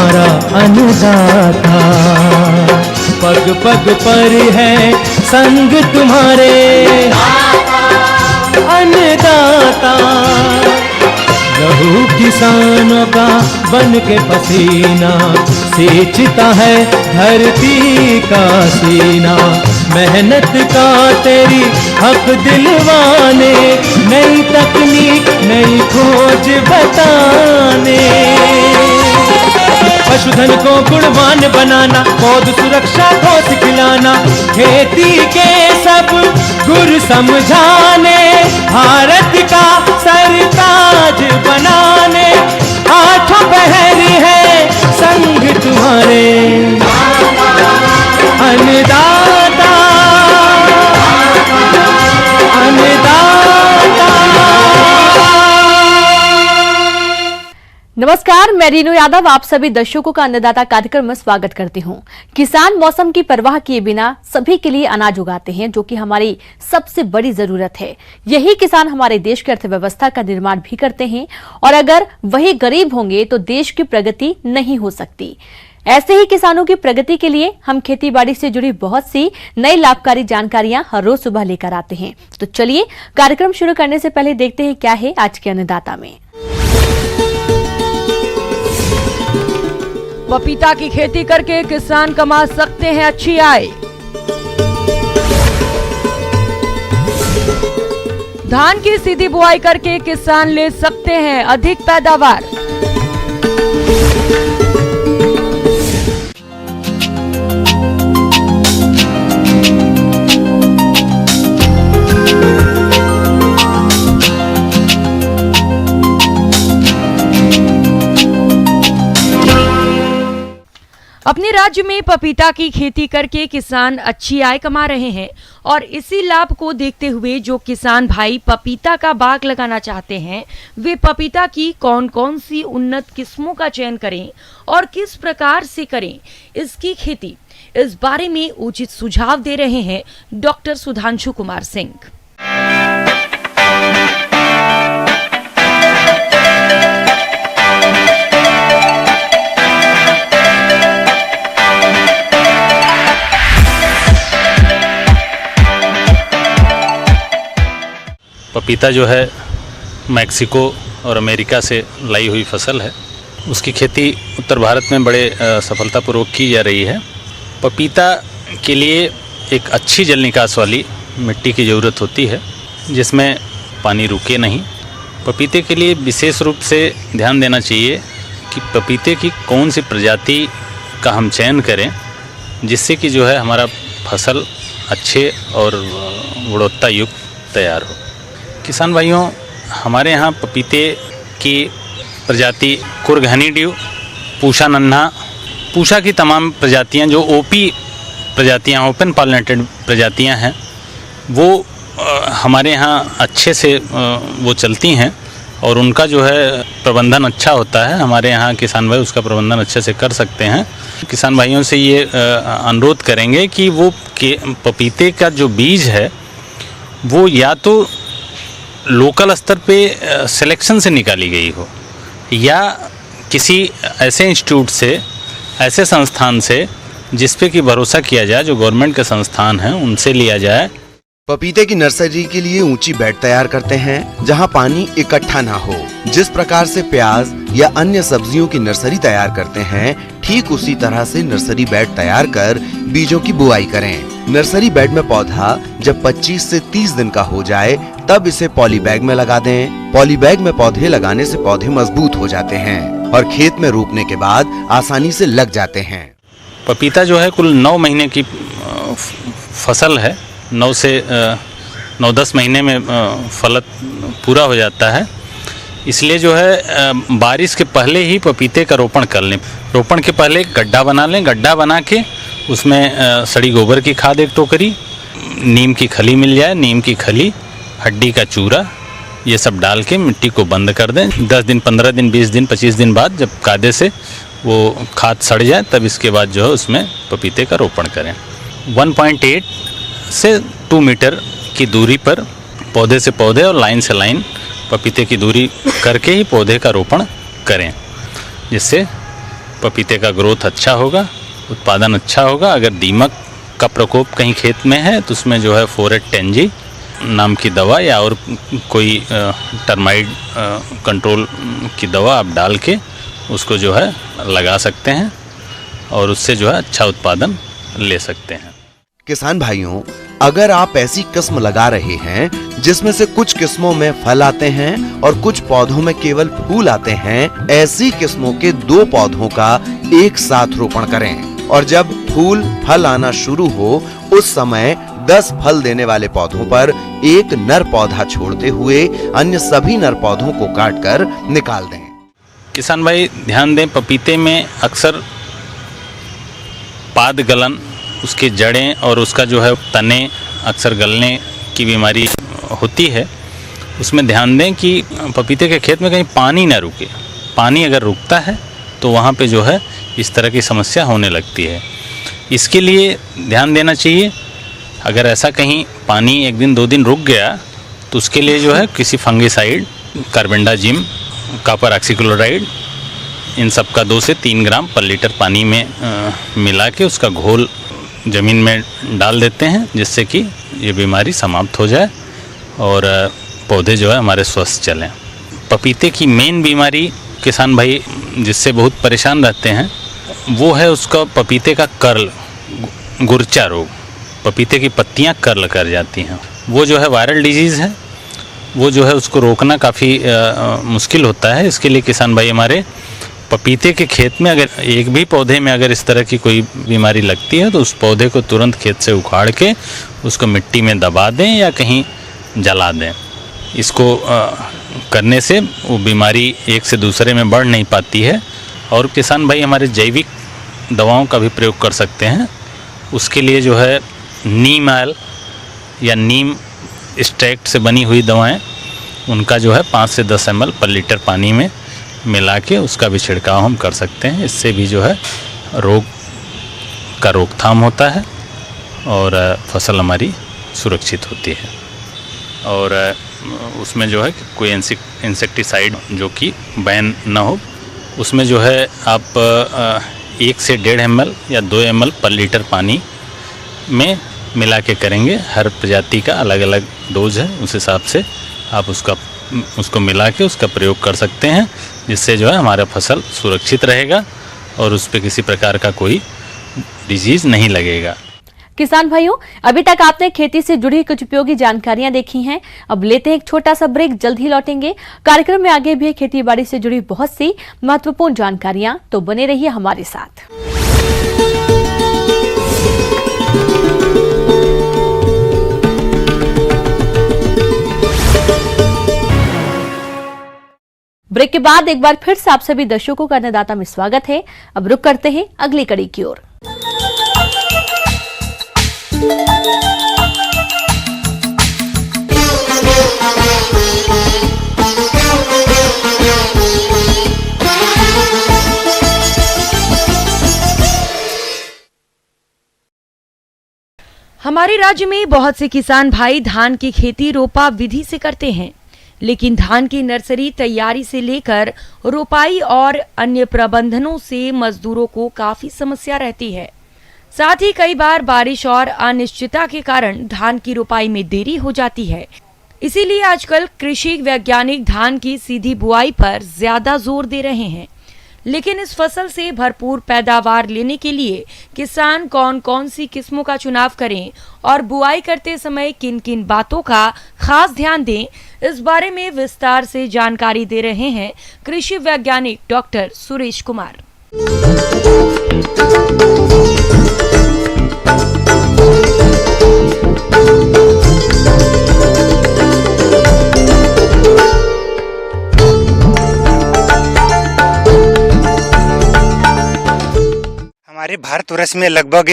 हमारा अन्नदाता। पग पग पर है संग तुम्हारे अन्नदाता। लहू किसानों का बन के पसीना सींचता है धरती का सीना। मेहनत का तेरी हक दिलवाने, नई तकनीक नई खोज बताने। पशुधन को गुणवान बनाना, पौध सुरक्षा को सिखलाना, खेती के सब गुर समझाने, भारत का सरताज बनाने। आठों पहर है संग तुम्हारे अन्नदाता अन्नदाता। नमस्कार, मैं रीनू यादव आप सभी दर्शकों का अन्नदाता कार्यक्रम में स्वागत करती हूं। किसान मौसम की परवाह किए बिना सभी के लिए अनाज उगाते हैं, जो कि हमारी सबसे बड़ी जरूरत है। यही किसान हमारे देश की अर्थव्यवस्था का निर्माण भी करते हैं, और अगर वही गरीब होंगे तो देश की प्रगति नहीं हो सकती। ऐसे ही किसानों की प्रगति के लिए हम खेती बाड़ी से जुड़ी बहुत सी नई लाभकारी जानकारियां हर रोज सुबह लेकर आते हैं। तो चलिए कार्यक्रम शुरू करने से पहले देखते हैं क्या है आज के अन्नदाता में। पपीता की खेती करके किसान कमा सकते हैं अच्छी आय। धान की सीधी बुआई करके किसान ले सकते हैं अधिक पैदावार। अपने राज्य में पपीता की खेती करके किसान अच्छी आय कमा रहे हैं, और इसी लाभ को देखते हुए जो किसान भाई पपीता का बाग लगाना चाहते हैं, वे पपीता की कौन कौन सी उन्नत किस्मों का चयन करें और किस प्रकार से करें इसकी खेती, इस बारे में उचित सुझाव दे रहे हैं डॉक्टर सुधांशु कुमार सिंह। पपीता जो है मैक्सिको और अमेरिका से लाई हुई फसल है। उसकी खेती उत्तर भारत में बड़े सफलतापूर्वक की जा रही है। पपीता के लिए एक अच्छी जल निकास वाली मिट्टी की ज़रूरत होती है, जिसमें पानी रुके नहीं। पपीते के लिए विशेष रूप से ध्यान देना चाहिए कि पपीते की कौन सी प्रजाति का हम चयन करें, जिससे कि जो है हमारा फसल अच्छे और गुणवत्ता युक्त तैयार हो। किसान भाइयों, हमारे यहाँ पपीते की प्रजाति कुर्ग हनी ड्यू, पूषा नन्हा, पूषा की तमाम प्रजातियाँ जो ओपी प्रजातियाँ, ओपन पॉलिनेटेड प्रजातियाँ हैं, वो हमारे यहाँ अच्छे से वो चलती हैं, और उनका जो है प्रबंधन अच्छा होता है। हमारे यहाँ किसान भाई उसका प्रबंधन अच्छे से कर सकते हैं। किसान भाइयों से ये अनुरोध करेंगे कि वो पपीते का जो बीज है वो या तो लोकल स्तर पे सिलेक्शन से निकाली गई हो, या किसी ऐसे इंस्टीट्यूट से, ऐसे संस्थान से जिस पे कि भरोसा किया जाए, जो गवर्नमेंट के संस्थान हैं, उनसे लिया जाए। पपीते की नर्सरी के लिए ऊंची बेड तैयार करते हैं जहां पानी इकट्ठा ना हो। जिस प्रकार से प्याज या अन्य सब्जियों की नर्सरी तैयार करते हैं, ठीक उसी तरह से नर्सरी बेड तैयार कर बीजों की बुआई करें। नर्सरी बेड में पौधा जब 25 से 30 दिन का हो जाए तब इसे पॉली बैग में लगा दें। पॉली बैग में पौधे लगाने से पौधे मजबूत हो जाते हैं और खेत में रोपने के बाद आसानी से लग जाते हैं। पपीता जो है कुल 9 महीने की फसल है। 9-10 महीने में फल पूरा हो जाता है। इसलिए जो है बारिश के पहले ही पपीते का रोपण कर लें। रोपण के पहले गड्ढा बना लें। गड्ढा बना के उसमें सड़ी गोबर की खाद 1 टोकरी, नीम की खली मिल जाए, नीम की खली, हड्डी का चूरा, ये सब डाल के मिट्टी को बंद कर दें। 10 दिन, 15 दिन, 20 दिन, 25 दिन बाद जब कादे से वो खाद सड़ जाए, तब इसके बाद जो है उसमें पपीते का रोपण करें। 1.8 से 2 मीटर की दूरी पर पौधे से पौधे और लाइन से लाइन पपीते की दूरी करके ही पौधे का रोपण करें, जिससे पपीते का ग्रोथ अच्छा होगा, उत्पादन अच्छा होगा। अगर दीमक का प्रकोप कहीं खेत में है तो उसमें जो है 4-8-10G नाम की दवा या और कोई टर्माइट कंट्रोल की दवा आप डाल के उसको जो है लगा सकते हैं और उससे जो है अच्छा उत्पादन ले सकते हैं। किसान भाइयों, अगर आप ऐसी किस्म लगा रहे हैं जिसमें से कुछ किस्मों में फल आते हैं और कुछ पौधों में केवल फूल आते हैं, ऐसी किस्मों के 2 पौधों का एक साथ रोपण करें और जब फूल फल आना शुरू हो उस समय 10 फल देने वाले पौधों पर एक नर पौधा छोड़ते हुए अन्य सभी नर पौधों को काटकर निकाल दें। किसान भाई ध्यान दें, पपीते में अक्सर पाद गलन, उसकी जड़ें और उसका जो है तने अक्सर गलने की बीमारी होती है। उसमें ध्यान दें कि पपीते के खेत में कहीं पानी ना रुके। पानी अगर रुकता है तो वहाँ पे जो है इस तरह की समस्या होने लगती है। इसके लिए ध्यान देना चाहिए, अगर ऐसा कहीं पानी 1 दिन 2 दिन रुक गया तो उसके लिए जो है किसी फंगिसाइड, कार्बेंडाजिम, कॉपर ऑक्सीक्लोराइड, इन सब का 2 से 3 ग्राम पर लीटर पानी में मिला के उसका घोल ज़मीन में डाल देते हैं, जिससे कि ये बीमारी समाप्त हो जाए और पौधे जो है हमारे स्वस्थ चलें। पपीते की मेन बीमारी किसान भाई जिससे बहुत परेशान रहते हैं वो है उसका पपीते का कर्ल, गुरचा रोग। पपीते की पत्तियां कर्ल कर जाती हैं। वो जो है वायरल डिजीज़ है, वो जो है उसको रोकना काफ़ी मुश्किल होता है। इसके लिए किसान भाई हमारे पपीते के खेत में अगर एक भी पौधे में अगर इस तरह की कोई बीमारी लगती है तो उस पौधे को तुरंत खेत से उखाड़ के उसको मिट्टी में दबा दें या कहीं जला दें। इसको करने से वो बीमारी एक से दूसरे में बढ़ नहीं पाती है। और किसान भाई हमारे जैविक दवाओं का भी प्रयोग कर सकते हैं। उसके लिए जो है नीम ऑयल या नीम एक्सट्रैक्ट से बनी हुई दवाएं, उनका जो है 5 से 10 ml पर लीटर पानी में मिला के उसका भी छिड़काव हम कर सकते हैं। इससे भी जो है रोग का रोकथाम होता है और फसल हमारी सुरक्षित होती है। और उसमें जो है कोई इंसेक्टिसाइड जो कि बैन ना हो, उसमें जो है आप 1 से 1.5 ml या 2 ml पर लीटर पानी में मिला के करेंगे। हर प्रजाति का अलग अलग डोज है, उस हिसाब से आप उसको मिला के उसका प्रयोग कर सकते हैं, जिससे जो है हमारा फसल सुरक्षित रहेगा और उस पर किसी प्रकार का कोई डिजीज़ नहीं लगेगा। किसान भाइयों, अभी तक आपने खेती से जुड़ी कुछ उपयोगी जानकारियां देखी हैं। अब लेते हैं एक छोटा सा ब्रेक, जल्द ही लौटेंगे। कार्यक्रम में आगे भी है खेती बाड़ी से जुड़ी बहुत सी महत्वपूर्ण जानकारियां, तो बने रहिए हमारे साथ। ब्रेक के बाद एक बार फिर से आप सभी दर्शकों का अन्नदाता में स्वागत है। अब रुक करते हैं अगली कड़ी की ओर। हमारे राज्य में बहुत से किसान भाई धान की खेती रोपा विधि से करते हैं, लेकिन धान की नर्सरी तैयारी से लेकर रोपाई और अन्य प्रबंधनों से मजदूरों को काफी समस्या रहती है। साथ ही कई बार बारिश और अनिश्चितता के कारण धान की रोपाई में देरी हो जाती है। इसीलिए आजकल कृषि वैज्ञानिक धान की सीधी बुआई पर ज्यादा जोर दे रहे हैं। लेकिन इस फसल से भरपूर पैदावार लेने के लिए किसान कौन कौन सी किस्मों का चुनाव करें और बुआई करते समय किन किन बातों का खास ध्यान दें, इस बारे में विस्तार से जानकारी दे रहे हैं कृषि वैज्ञानिक डॉक्टर सुरेश कुमार। हमारे भारतवर्ष में लगभग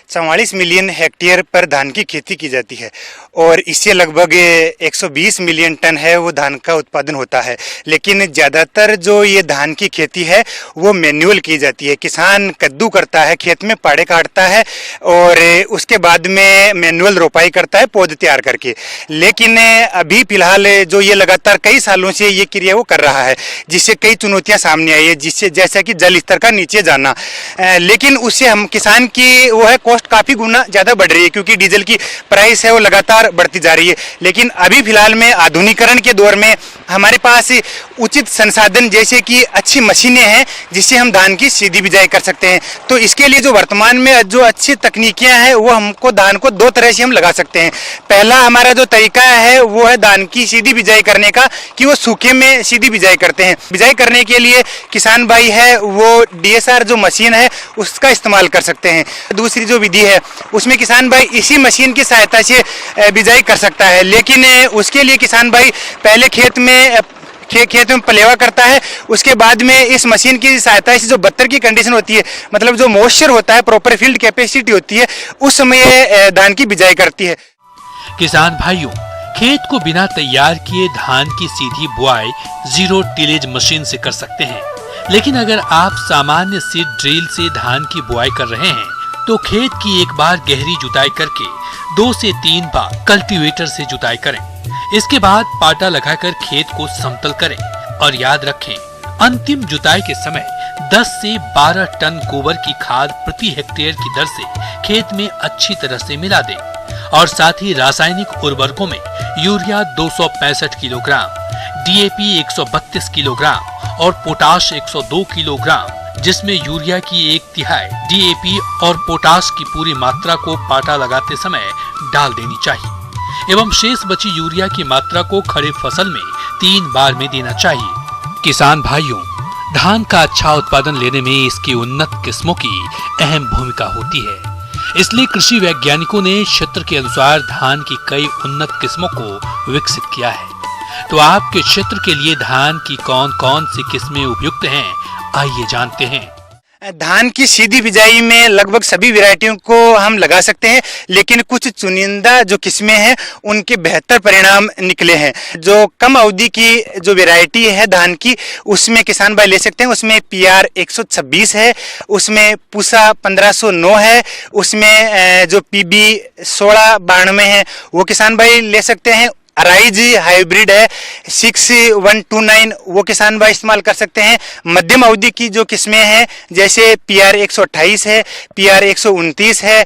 44 मिलियन हेक्टेयर पर धान की खेती की जाती है और इससे लगभग 120 मिलियन टन है वो धान का उत्पादन होता है। लेकिन ज़्यादातर जो ये धान की खेती है वो मैन्युअल की जाती है। किसान कद्दू करता है, खेत में पाड़े काटता है और उसके बाद में मैन्युअल रोपाई करता है पौध तैयार करके। लेकिन अभी फिलहाल जो ये लगातार कई सालों से ये क्रिया वो कर रहा है, जिससे कई चुनौतियाँ सामने आई है, जिससे जैसा कि जल स्तर का नीचे जाना। लेकिन उससे हम किसान की वो है कॉस्ट काफ़ी गुना ज़्यादा बढ़ रही है, क्योंकि डीजल की प्राइस है वो लगातार बढ़ती जा रही है। लेकिन अभी फिलहाल में आधुनिकीकरण के दौर में हमारे पास उचित संसाधन जैसे कि अच्छी मशीनें हैं जिससे हम धान की सीधी बिजाई कर सकते हैं। तो इसके लिए जो वर्तमान में जो अच्छी तकनीकियाँ हैं वो हमको धान को दो तरह से हम लगा सकते हैं। पहला हमारा जो तरीका है वो है धान की सीधी बिजाई करने का, कि वो सूखे में सीधी बिजाई करते हैं। बिजाई करने के लिए किसान भाई है वो DSR जो मशीन है उसका इस्तेमाल कर सकते हैं। दूसरी जो विधि है उसमें किसान भाई इसी मशीन की सहायता से बिजाई कर सकता है। लेकिन उसके लिए किसान भाई पहले खेत में पलेवा करता है, उसके बाद में इस मशीन की सहायता से जो बत्तर की कंडीशन होती है, मतलब जो मॉइस्चर होता है, प्रॉपर फील्ड कैपेसिटी होती है, उस समय धान की बिजाई करती है। किसान भाइयों, खेत को बिना तैयार किए धान की सीधी बुआई जीरो टिलेज मशीन से कर सकते हैं। लेकिन अगर आप सामान्य सीड ड्रिल से धान की बुआई कर रहे हैं तो खेत की एक बार गहरी जुताई करके 2 से 3 बार कल्टीवेटर से जुताई करें। इसके बाद पाटा लगाकर खेत को समतल करें और याद रखें, अंतिम जुताई के समय 10 से 12 टन गोबर की खाद प्रति हेक्टेयर की दर से खेत में अच्छी तरह से मिला दें और साथ ही रासायनिक उर्वरकों में यूरिया 265 किलोग्राम, DAP 132 किलोग्राम और पोटाश 102 किलोग्राम, जिसमें यूरिया की 1/3, DAP और पोटाश की पूरी मात्रा को पाटा लगाते समय डाल देनी चाहिए एवं शेष बची यूरिया की मात्रा को खरीफ फसल में 3 बार में देना चाहिए। किसान भाइयों, धान का अच्छा उत्पादन लेने में इसकी उन्नत किस्मों की अहम भूमिका होती है। इसलिए कृषि वैज्ञानिकों ने क्षेत्र के अनुसार धान की कई उन्नत किस्मों को विकसित किया है। तो आपके क्षेत्र के लिए धान की कौन-कौन सी किस्में उपयुक्त हैं, आइए जानते हैं। धान की सीधी बिजाई में लगभग सभी वैरायटियों को हम लगा सकते हैं, लेकिन कुछ चुनिंदा जो किस्में हैं उनके बेहतर परिणाम निकले हैं। जो कम अवधि की जो वैरायटी है धान की, उसमें किसान भाई ले सकते हैं। उसमें PR 126 है, उसमें पूसा 1509 है, उसमें जो PB 1692 है वो किसान भाई ले सकते हैं। अराइज हाइब्रिड है 6129, वो किसान भाई इस्तेमाल कर सकते हैं। मध्यम अवधि की जो किस्में हैं जैसे PR 128 है, PR 129 है,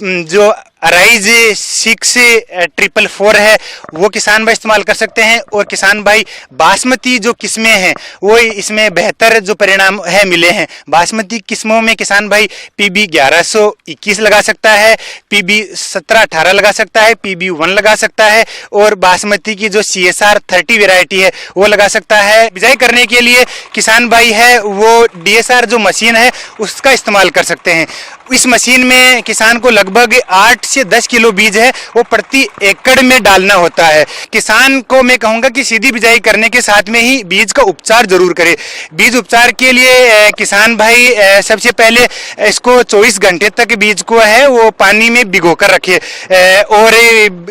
जो अराइज 6444 है वो किसान भाई इस्तेमाल कर सकते हैं। और किसान भाई बासमती जो किस्में हैं वो इसमें बेहतर जो परिणाम है मिले हैं। बासमती किस्मों में किसान भाई PB 1121 लगा सकता है, PB 1718 लगा सकता है, PB 1 लगा सकता है और बासमती की जो CSR 30 वैरायटी है वो लगा सकता है। बिजाई करने के लिए किसान भाई है वो DSR जो मशीन है उसका इस्तेमाल कर सकते हैं। इस मशीन में किसान को लगभग 8 से 10 किलो बीज है वो प्रति एकड़ में डालना होता है। किसान को मैं कहूँगा कि सीधी बिजाई करने के साथ में ही बीज का उपचार जरूर करे। बीज उपचार के लिए किसान भाई सबसे पहले इसको 24 घंटे तक बीज को है वो पानी में भिगो कर रखे और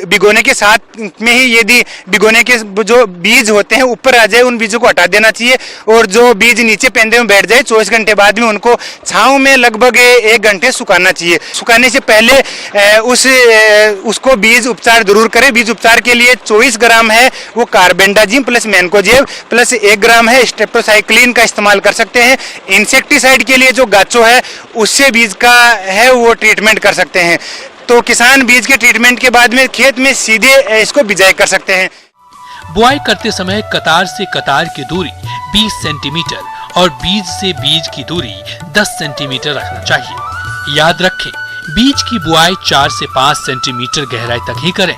भिगोने के साथ में ही यदि भिगोने के जो बीज होते हैं ऊपर आ जाए उन बीजों को हटा देना चाहिए और जो बीज नीचे पेंदे में बैठ जाए 24 घंटे बाद में उनको छांव में लगभग 1 घंटे सुखाना चाहिए। सुखाने से पहले उसको बीज उपचार जरूर करें। बीज उपचार के लिए 24 ग्राम है वो कार्बेंडाजिम प्लस मैनकोजेब प्लस 1 ग्राम है स्ट्रेप्टोसाइक्लिन का इस्तेमाल कर सकते हैं। इंसेक्टिसाइड के लिए जो गाचो है उससे बीज का है वो ट्रीटमेंट कर सकते हैं। तो किसान बीज के ट्रीटमेंट के बाद में खेत में सीधे इसको बिजाई कर सकते हैं। बुआई करते समय कतार से कतार की दूरी 20 सेंटीमीटर और बीज से बीज की दूरी 10 सेंटीमीटर रखना चाहिए। याद रखें, बीज की बुआई 4 से 5 सेंटीमीटर गहराई तक ही करें।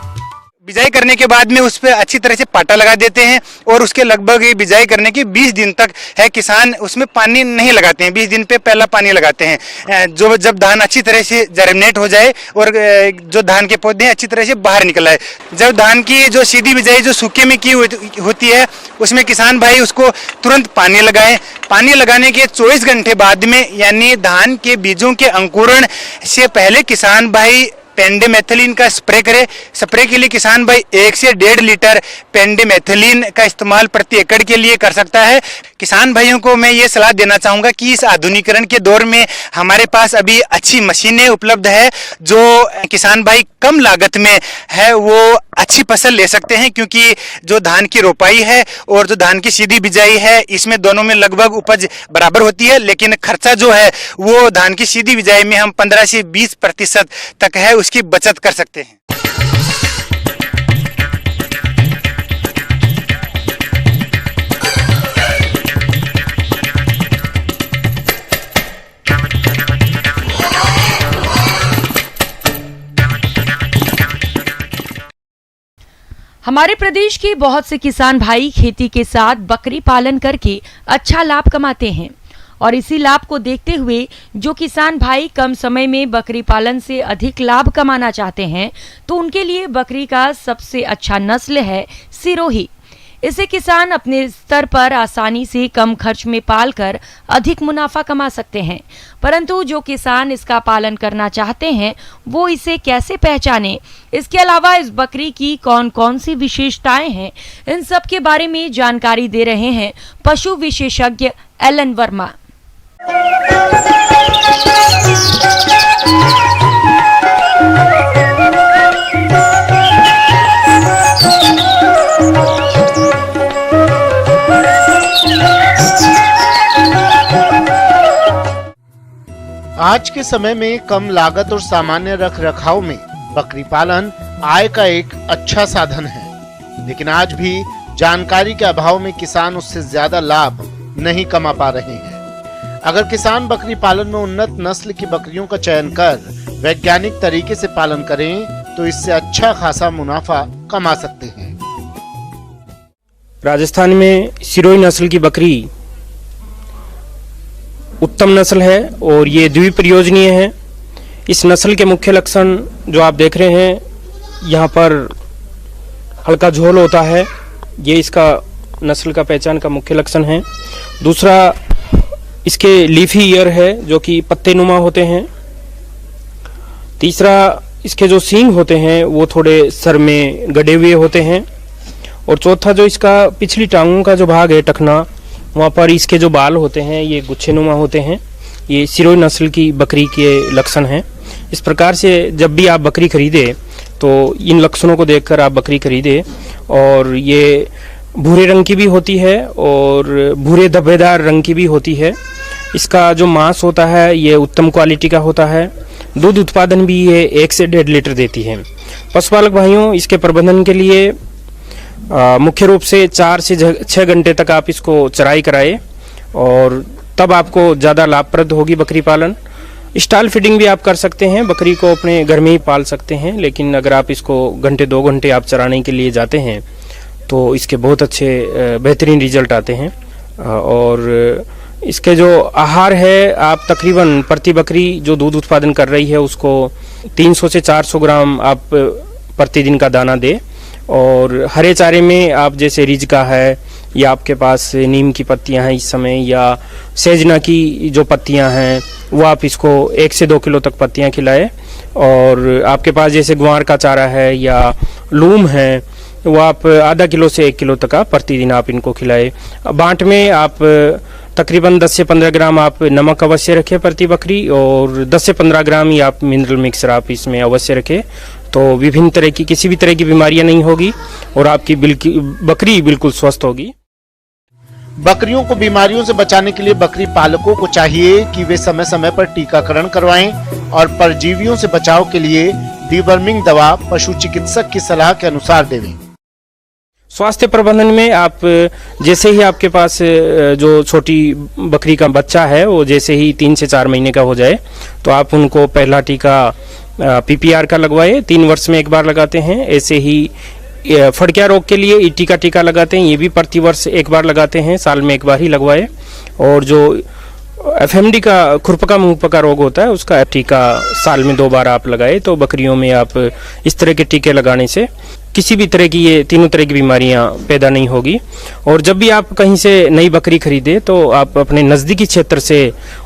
बिजाई करने के बाद में उस पर अच्छी तरह से पाटा लगा देते हैं और उसके लगभग बिजाई करने के 20 दिन तक है किसान उसमें पानी नहीं लगाते हैं। 20 दिन पे पहला पानी लगाते हैं, जो जब धान अच्छी तरह से जर्मिनेट हो जाए और जो धान के पौधे अच्छी तरह से बाहर निकल आए। जब धान की जो सीधी बिजाई जो सूखे में की होती है उसमें किसान भाई उसको तुरंत पानी लगाएं। पानी लगाने के 24 घंटे बाद में यानी धान के बीजों के अंकुरण से पहले किसान भाई पेंडिमेथिलिन का स्प्रे करें। स्प्रे के लिए किसान भाई 1 से 1.5 लीटर पेंडिमेथिलिन का इस्तेमाल प्रति एकड़ के लिए कर सकता है। किसान भाइयों को मैं ये सलाह देना चाहूँगा कि इस आधुनिकीकरण के दौर में हमारे पास अभी अच्छी मशीनें उपलब्ध है जो किसान भाई कम लागत में है वो अच्छी फसल ले सकते हैं, क्योंकि जो धान की रोपाई है और जो धान की सीधी बिजाई है इसमें दोनों में लगभग उपज बराबर होती है, लेकिन खर्चा जो है वो धान की सीधी बिजाई में हम 15 से 20% तक है उसकी बचत कर सकते हैं। हमारे प्रदेश के बहुत से किसान भाई खेती के साथ बकरी पालन करके अच्छा लाभ कमाते हैं और इसी लाभ को देखते हुए जो किसान भाई कम समय में बकरी पालन से अधिक लाभ कमाना चाहते हैं तो उनके लिए बकरी का सबसे अच्छा नस्ल है सिरोही। इसे किसान अपने स्तर पर आसानी से कम खर्च में पालकर अधिक मुनाफा कमा सकते हैं, परंतु जो किसान इसका पालन करना चाहते हैं वो इसे कैसे पहचाने, इसके अलावा इस बकरी की कौन कौन सी विशेषताएं हैं, इन सब के बारे में जानकारी दे रहे हैं पशु विशेषज्ञ एलन वर्मा। आज के समय में कम लागत और सामान्य रख रखाव में बकरी पालन आय का एक अच्छा साधन है, लेकिन आज भी जानकारी के अभाव में किसान उससे ज्यादा लाभ नहीं कमा पा रहे हैं। अगर किसान बकरी पालन में उन्नत नस्ल की बकरियों का चयन कर वैज्ञानिक तरीके से पालन करें तो इससे अच्छा खासा मुनाफा कमा सकते हैं। राजस्थान में सिरोही नस्ल की बकरी उत्तम नस्ल है और ये द्विप्रयोजनीय है। इस नस्ल के मुख्य लक्षण जो आप देख रहे हैं, यहाँ पर हल्का झोल होता है, ये इसका नस्ल का पहचान का मुख्य लक्षण है। दूसरा, इसके लीफी ईयर है जो कि पत्ते नुमा होते हैं। तीसरा, इसके जो सींग होते हैं वो थोड़े सर में गड़े हुए होते हैं। और चौथा, जो इसका पिछली टांगों का जो भाग है टखना, वहाँ पर इसके जो बाल होते हैं ये गुच्छेनुमा होते हैं। ये सिरोही नस्ल की बकरी के लक्षण हैं। इस प्रकार से जब भी आप बकरी खरीदे तो इन लक्षणों को देखकर आप बकरी खरीदे। और ये भूरे रंग की भी होती है और भूरे धब्बेदार रंग की भी होती है। इसका जो मांस होता है ये उत्तम क्वालिटी का होता है। दूध उत्पादन भी ये 1 से 1.5 लीटर देती है। पशुपालक भाइयों, इसके प्रबंधन के लिए मुख्य रूप से 4 से 6 घंटे तक आप इसको चराई कराए और तब आपको ज़्यादा लाभप्रद होगी बकरी पालन। स्टॉल फीडिंग भी आप कर सकते हैं, बकरी को अपने घर में ही पाल सकते हैं, लेकिन अगर आप इसको 2 घंटे आप चराने के लिए जाते हैं तो इसके बहुत अच्छे बेहतरीन रिजल्ट आते हैं। और इसके जो आहार है, आप तकरीबन प्रति बकरी जो दूध उत्पादन कर रही है उसको 300 से 400 ग्राम आप प्रतिदिन का दाना दे। और हरे चारे में आप जैसे रिज का है या आपके पास नीम की पत्तियां हैं इस समय, या सेजना की जो पत्तियां हैं वो आप इसको 1 से 2 किलो तक पत्तियां खिलाए। और आपके पास जैसे ग्वार का चारा है या लूम है वो आप आधा किलो से 1 किलो तक आप प्रतिदिन आप इनको खिलाए। बांट में आप तकरीबन 10 से 15 ग्राम आप नमक अवश्य रखें प्रति बकरी और 10 से 15 ग्राम ही आप मिनरल मिक्सर आप इसमें अवश्य रखें, तो विभिन्न तरह की किसी भी तरह की बीमारियां नहीं होगी और आपकी बकरी बिल्कुल स्वस्थ होगी। बकरियों को बीमारियों से बचाने के लिए बकरी पालकों को चाहिए कि वे समय समय पर टीकाकरण करवाएं और परजीवियों से बचाव के लिए डीवर्मिंग दवा पशु चिकित्सक की सलाह के अनुसार देवें। स्वास्थ्य प्रबंधन में आप जैसे ही आपके पास जो छोटी बकरी का बच्चा है वो जैसे ही 3 से 4 महीने का हो जाए तो आप उनको पहला टीका PPR का लगवाए। 3 वर्ष में एक बार लगाते हैं। ऐसे ही फड़किया रोग के लिए ईटी का टीका लगाते हैं, ये भी प्रतिवर्ष एक बार लगाते हैं, साल में एक बार ही लगवाए। और जो एफएमडी का खुरपका मुंहपका रोग होता है उसका टीका साल में 2 बार आप लगाए, तो बकरियों में आप इस तरह के टीके लगाने से किसी भी तरह की ये तीनों तरह की बीमारियां पैदा नहीं होगी। और जब भी आप कहीं से नई बकरी खरीदे तो आप अपने नज़दीकी क्षेत्र से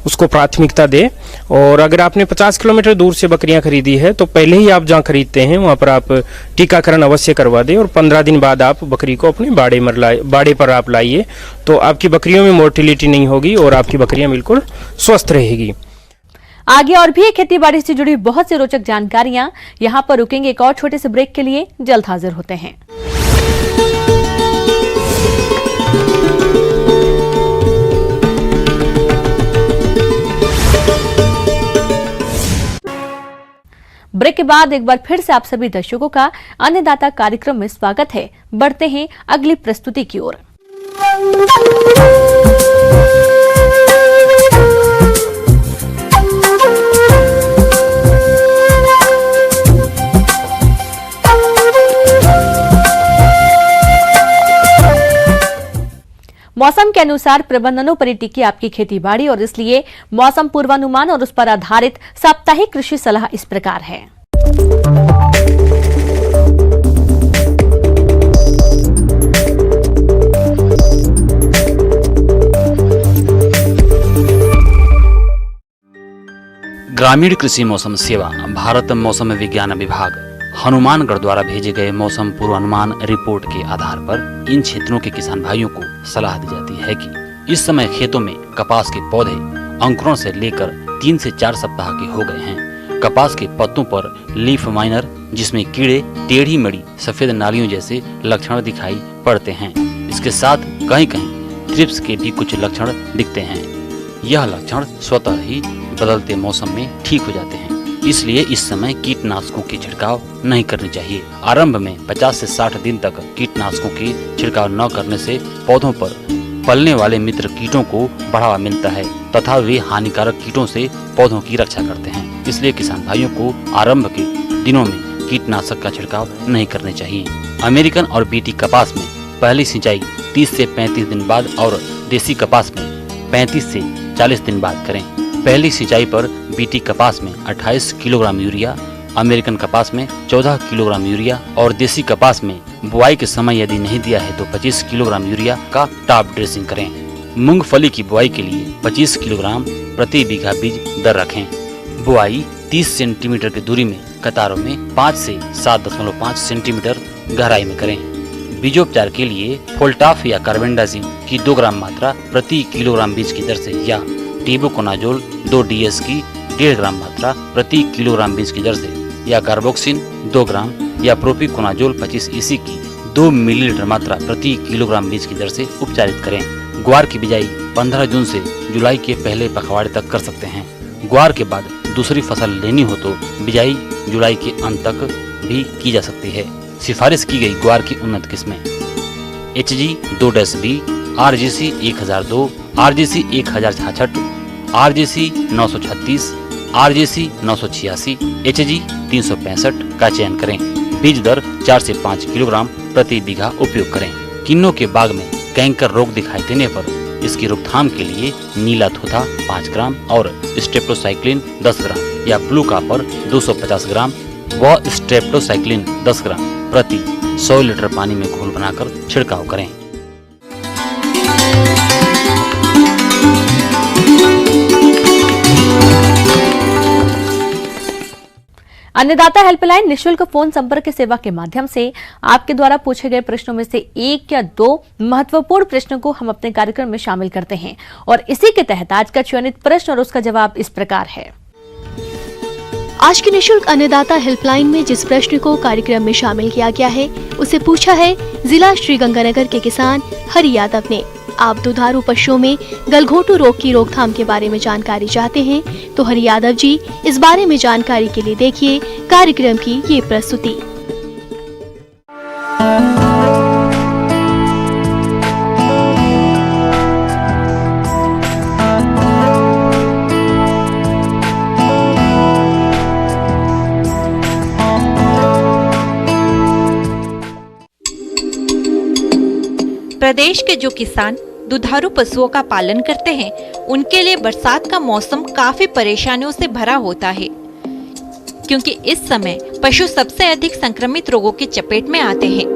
उसको प्राथमिकता दें। और अगर आपने 50 किलोमीटर दूर से बकरियां खरीदी है तो पहले ही आप जहां खरीदते हैं वहां पर आप टीकाकरण अवश्य करवा दें, और 15 दिन बाद आप बकरी को अपने बाड़े पर आप लाइए, तो आपकी बकरियों में मोर्टिलिटी नहीं होगी और आपकी बकरियां बिल्कुल स्वस्थ रहेगी। आगे और भी खेती बाड़ी से जुड़ी बहुत सी रोचक जानकारियां यहां पर रुकेंगे। एक और छोटे से ब्रेक के लिए जल्द हाजिर होते हैं। ब्रेक के बाद एक बार फिर से आप सभी दर्शकों का अन्नदाता कार्यक्रम में स्वागत है। बढ़ते हैं अगली प्रस्तुति की ओर। मौसम के अनुसार प्रबंधनों पर टिकी आपकी खेती बाड़ी, और इसलिए मौसम पूर्वानुमान और उस पर आधारित साप्ताहिक कृषि सलाह इस प्रकार है। ग्रामीण कृषि मौसम सेवा, भारत मौसम विज्ञान विभाग, हनुमानगढ़ द्वारा भेजे गए मौसम पूर्वानुमान रिपोर्ट के आधार पर इन क्षेत्रों के किसान भाइयों को सलाह दी जाती है कि इस समय खेतों में कपास के पौधे अंकुरण से लेकर 3 से 4 सप्ताह के हो गए हैं। कपास के पत्तों पर लीफ माइनर, जिसमें कीड़े, टेढ़ी मेढ़ी सफेद नालियों जैसे लक्षण दिखाई पड़ते हैं। इसके साथ कहीं कहीं थ्रिप्स के भी कुछ लक्षण दिखते हैं। यह लक्षण स्वतः ही बदलते मौसम में ठीक हो जाते हैं, इसलिए इस समय कीटनाशकों के छिड़काव नहीं करनी चाहिए। आरंभ में 50 से 60 दिन तक कीटनाशकों के छिड़काव न करने से पौधों पर पलने वाले मित्र कीटों को बढ़ावा मिलता है तथा वे हानिकारक कीटों से पौधों की रक्षा करते हैं। इसलिए किसान भाइयों को आरंभ के दिनों में कीटनाशक का छिड़काव नहीं करने चाहिए। अमेरिकन और बीटी कपास में पहली सिंचाई 30 से 35 दिन बाद और देसी कपास में 35 से 40 दिन बाद करें। पहली सिंचाई पर बीटी कपास में 28 किलोग्राम यूरिया, अमेरिकन कपास में 14 किलोग्राम यूरिया और देसी कपास में बुआई के समय यदि नहीं दिया है तो 25 किलोग्राम यूरिया का टॉप ड्रेसिंग करें। मूंगफली की बुआई के लिए 25 किलोग्राम प्रति बीघा बीज दर रखें। बुआई 30 सेंटीमीटर की दूरी में कतारों में 5 से 7.5 सेंटीमीटर गहराई में करें। बीजोपचार के लिए फोल्टाफ या कार्बेंडाजिम की 2 ग्राम मात्रा प्रति किलोग्राम बीज की दर से या टेबुकोनाजोल 2 DS की 1.5 ग्राम मात्रा प्रति किलोग्राम बीज की दर से या कार्बोक्सिन 2 ग्राम या प्रोपिकोनाजोल 25 EC की 2 मिलीलीटर मात्रा प्रति किलोग्राम बीज की दर से उपचारित करें। ग्वार की बिजाई 15 जून से जुलाई के पहले पखवाड़े तक कर सकते हैं। ग्वार के बाद दूसरी फसल लेनी हो तो बिजाई जुलाई के अंत तक भी की जा सकती है। सिफारिश की गई ग्वार की उन्नत किस्में HG 2-B, RGC 1002, RGC 1066, RGC 936, RGC 986, HG 365 का चयन करें। बीज दर 4 से 5 किलोग्राम प्रति बीघा उपयोग करें। किन्नों के बाग में कैंकर रोग दिखाई देने पर इसकी रोकथाम के लिए नीला थोथा 5 ग्राम और स्ट्रेप्टोसाइक्लिन 10 ग्राम या ब्लू कॉपर 250 ग्राम व स्ट्रेप्टोसाइक्लिन 10 ग्राम प्रति 100 लीटर पानी में घोल बनाकर छिड़काव करें। अन्नदाता हेल्पलाइन निशुल्क फोन संपर्क सेवा के माध्यम से आपके द्वारा पूछे गए प्रश्नों में से 1 या 2 महत्वपूर्ण प्रश्नों को हम अपने कार्यक्रम में शामिल करते हैं और इसी के तहत आज का चयनित प्रश्न और उसका जवाब इस प्रकार है। आज के निशुल्क अन्नदाता हेल्पलाइन में जिस प्रश्न को कार्यक्रम में शामिल किया गया है उसे पूछा है जिला श्रीगंगानगर के किसान हरि यादव ने। आप दुधारू पशुओं में गलघोटू रोग की रोकथाम के बारे में जानकारी चाहते हैं तो हरि यादव जी इस बारे में जानकारी के लिए देखिए कार्यक्रम की ये प्रस्तुति। प्रदेश के जो किसान दुधारू पशुओं का पालन करते हैं, उनके लिए बरसात का मौसम काफी परेशानियों से भरा होता है, क्योंकि इस समय पशु सबसे अधिक संक्रमित रोगों की चपेट में आते हैं।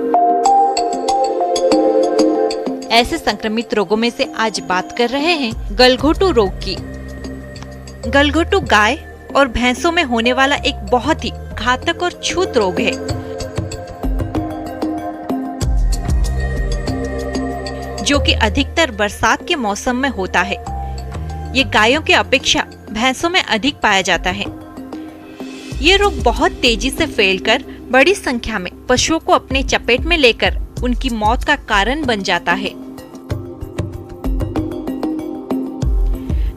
ऐसे संक्रमित रोगों में से आज बात कर रहे हैं गलघोटू रोग की। गलघोटू गाय और भैंसों में होने वाला एक बहुत ही घातक और छूत रोग है। जो कि अधिकतर बरसात के मौसम में होता है। ये गायों की अपेक्षा भैंसों में अधिक पाया जाता है। ये रोग बहुत तेजी से फैलकर बड़ी संख्या में पशुओं को अपने चपेट में लेकर उनकी मौत का कारण बन जाता है,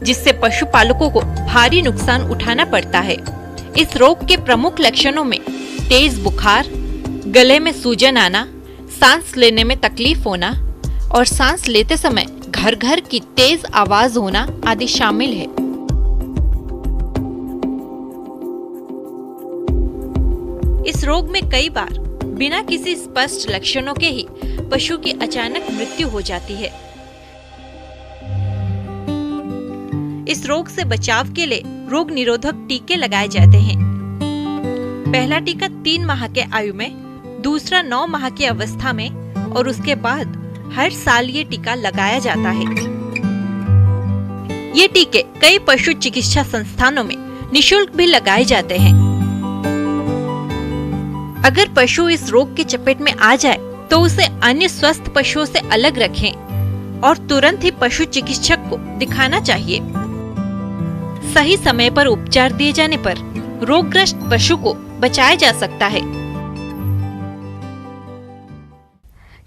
जिससे पशुपालकों को भारी नुकसान उठाना पड़ता है। इस रोग के प्रमुख लक्षणों में तेज बुखार, गले में सूजन आना, सांस लेने में तकलीफ होना और सांस लेते समय घर घर की तेज आवाज होना आदि शामिल है। इस रोग में कई बार बिना किसी स्पष्ट लक्षणों के ही पशु की अचानक मृत्यु हो जाती है। इस रोग से बचाव के लिए रोग निरोधक टीके लगाए जाते हैं। पहला टीका 3 माह के आयु में, दूसरा 9 माह की अवस्था में और उसके बाद हर साल ये टीका लगाया जाता है। ये टीके कई पशु चिकित्सा संस्थानों में निशुल्क भी लगाए जाते हैं। अगर पशु इस रोग के चपेट में आ जाए तो उसे अन्य स्वस्थ पशुओं से अलग रखें और तुरंत ही पशु चिकित्सक को दिखाना चाहिए। सही समय पर उपचार दिए जाने पर रोगग्रस्त पशु को बचाया जा सकता है।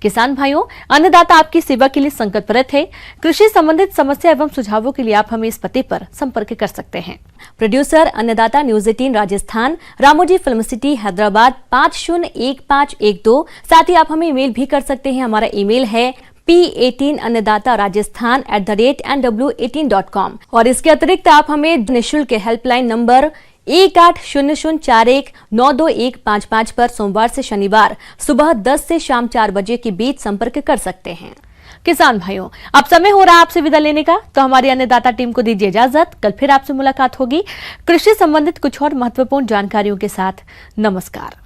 किसान भाइयों, अन्नदाता आपकी सेवा के लिए संकल्परत है। कृषि संबंधित समस्या एवं सुझावों के लिए आप हमें इस पते पर संपर्क कर सकते हैं। प्रोड्यूसर अन्नदाता news 18 Rajasthan, Ramoji film city Hyderabad 501512। साथ ही आप हमें ईमेल भी कर सकते हैं। हमारा ईमेल है p18annadataraajasthan@nw18.com। और इसके अतिरिक्त आप हमें निःशुल्क हेल्पलाइन नंबर 180041922155 पर सोमवार से शनिवार सुबह 10 से शाम 4 बजे के बीच संपर्क कर सकते हैं। किसान भाइयों, अब समय हो रहा है आपसे विदा लेने का, तो हमारी अन्नदाता टीम को दीजिए इजाजत। कल फिर आपसे मुलाकात होगी कृषि संबंधित कुछ और महत्वपूर्ण जानकारियों के साथ। नमस्कार।